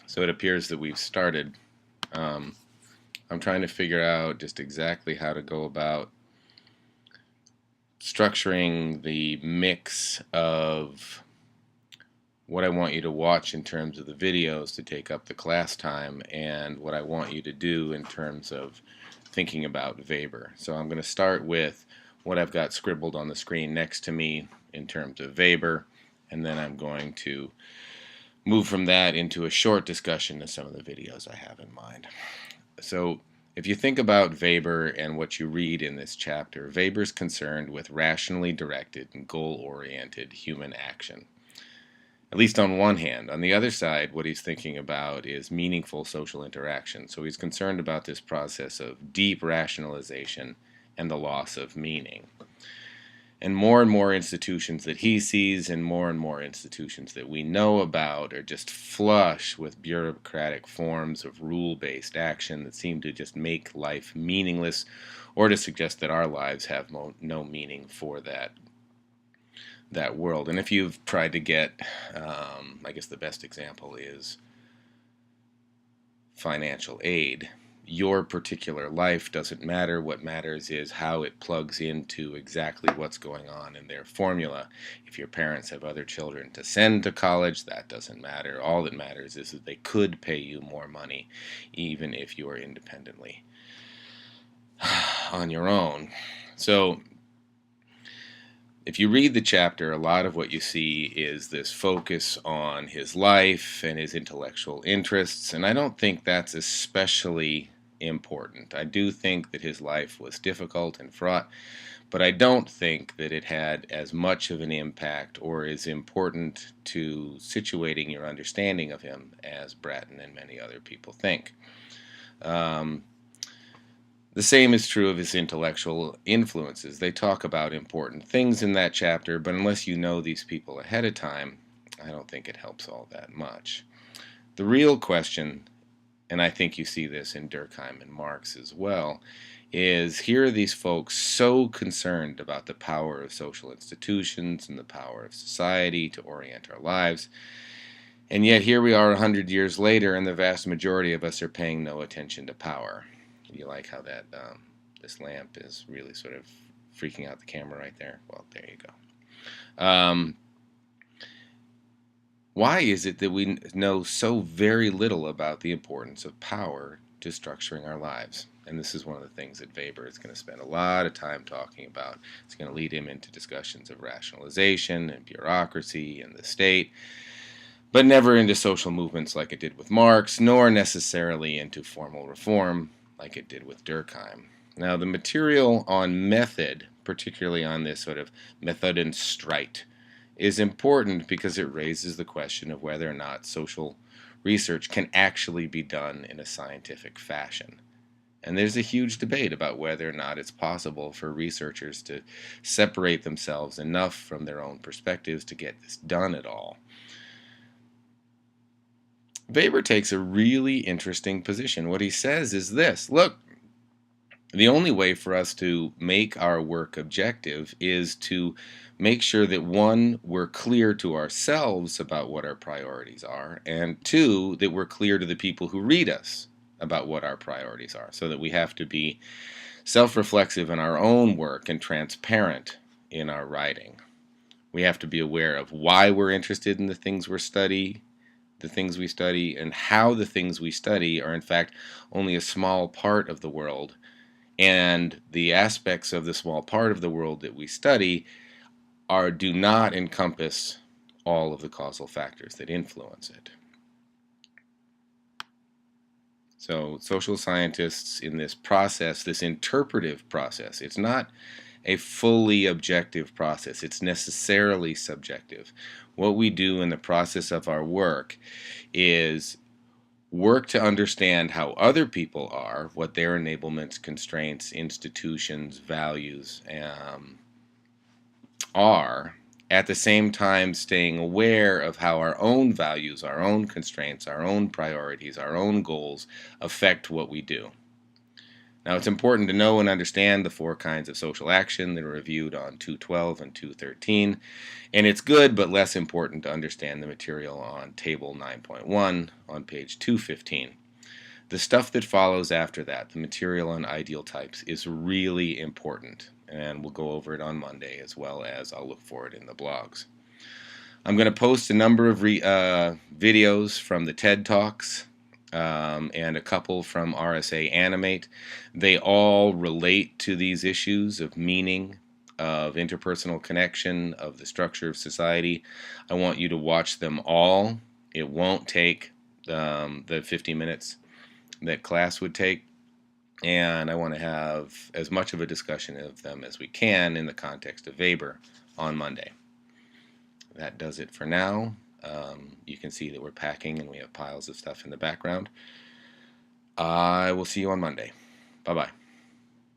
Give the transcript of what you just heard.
So it appears that we've started. I'm trying to figure out just exactly how to go about structuring the mix of what I want you to watch in terms of the videos to take up the class time and what I want you to do in terms of thinking about Weber. So I'm going to start with what I've got scribbled on the screen next to me in terms of Weber, and then I'm going to move from that into a short discussion of some of the videos I have in mind. So if you think about Weber and what you read in this chapter, Weber's concerned with rationally directed and goal-oriented human action. At least on one hand. On the other side, what he's thinking about is meaningful social interaction. So he's concerned about this process of deep rationalization and the loss of meaning. And more institutions that he sees and more institutions that we know about are just flush with bureaucratic forms of rule-based action that seem to just make life meaningless, or to suggest that our lives have no meaning for that world. And if you've tried to get, I guess the best example is financial aid. Your particular life doesn't matter. What matters is how it plugs into exactly what's going on in their formula. If your parents have other children to send to college, that doesn't matter. All that matters is that they could pay you more money, even if you are independently on your own. So if you read the chapter, a lot of what you see is this focus on his life and his intellectual interests, and I don't think that's especially important. I do think that his life was difficult and fraught, but I don't think that it had as much of an impact or is important to situating your understanding of him as Bratton and many other people think. The same is true of his intellectual influences. They talk about important things in that chapter, but unless you know these people ahead of time, I don't think it helps all that much. The real question, and I think you see this in Durkheim and Marx as well, is here are these folks so concerned about the power of social institutions and the power of society to orient our lives, and yet here we are 100 years later and the vast majority of us are paying no attention to power. You like how that this lamp is really sort of freaking out the camera right there? Well, there you go. Why is it that we know so very little about the importance of power to structuring our lives? And this is one of the things that Weber is going to spend a lot of time talking about. It's going to lead him into discussions of rationalization and bureaucracy and the state, but never into social movements like it did with Marx, nor necessarily into formal reform like it did with Durkheim. Now, the material on method, particularly on this sort of method and strite, is important because it raises the question of whether or not social research can actually be done in a scientific fashion. And there's a huge debate about whether or not it's possible for researchers to separate themselves enough from their own perspectives to get this done at all. Weber takes a really interesting position. What he says is this: look, the only way for us to make our work objective is to make sure that, one, we're clear to ourselves about what our priorities are, and two, that we're clear to the people who read us about what our priorities are, so that we have to be self-reflexive in our own work and transparent in our writing. We have to be aware of why we're interested in the things we study, and how the things we study are in fact only a small part of the world, and the aspects of the small part of the world that we study do not encompass all of the causal factors that influence it. So social scientists in this process, this interpretive process, it's not a fully objective process. It's necessarily subjective. What we do in the process of our work is work to understand how other people are, what their enablements, constraints, institutions, values are, at the same time staying aware of how our own values, our own constraints, our own priorities, our own goals affect what we do. Now, it's important to know and understand the 4 kinds of social action that are reviewed on 212 and 213, and it's good but less important to understand the material on Table 9.1 on page 215. The stuff that follows after that, the material on ideal types, is really important, and we'll go over it on Monday, as well as I'll look for it in the blogs. I'm going to post a number of videos from the TED Talks and a couple from RSA Animate. They all relate to these issues of meaning, of interpersonal connection, of the structure of society. I want you to watch them all. It won't take the 50 minutes that class would take, and I want to have as much of a discussion of them as we can in the context of Weber on Monday. That does it for now. You can see that we're packing and we have piles of stuff in the background. I will see you on Monday. Bye-bye.